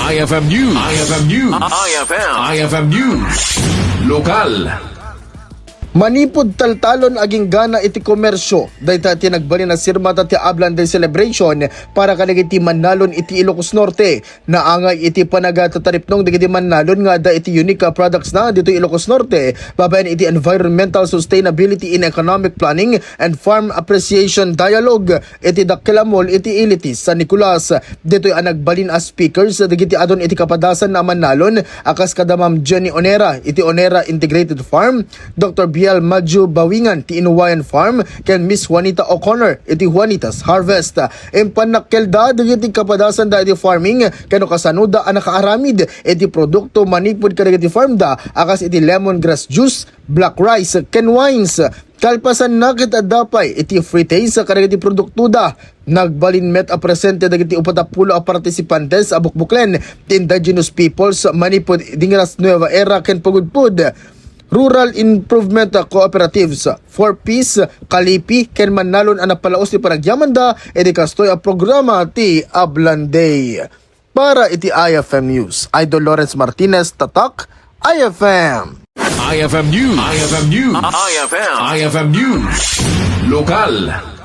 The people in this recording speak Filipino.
IFM News. IFM News. IFM News. Lokal. Manipod taltalon aging gana iti komersyo dahil tinagbali na sirma ti Ablan Day Celebration para kanagiti Manalon iti Ilocos Norte. Naangay iti panagatataripnong digiti Manalon nga da iti unique products na dito Ilocos Norte. Babayan iti Environmental Sustainability in Economic Planning and Farm Appreciation Dialogue iti Dakilamol iti Ilitis San Nicolas. Dito'y anagbalin as speakers digiti adon iti kapadasan na Manalon akas kada Ma'am Jenny Onera iti Onera Integrated Farm, Dr. Biel Madju Bawingan ti Inuwayan Farm ken Miss Juanita O'Connor iti Juanitas Harvest. Impanakkelda digiti kapadasan da iti farming kano kasanuda ang nakaaramid iti produkto manipod kadagiti farm da akas iti lemongrass juice, black rice ken wines. Kalpasan na kita dapay iti free taste sa kadagiti produkto da. Nagbalin met a presente dagiti 40 a partisipantes a bukbuklen ti indigenous peoples manipod dingras Nueva Era ken Pagudpud. Rural Improvement Cooperatives for Peace Kalipi ken Manalon ang napalaos ti Paragyamanda iti kastoy a programa ti Ablan Day. Para iti IFM News, Idol Lawrence Martinez, Tatak, IFM. IFM News. IFM News. IFM News. Lokal.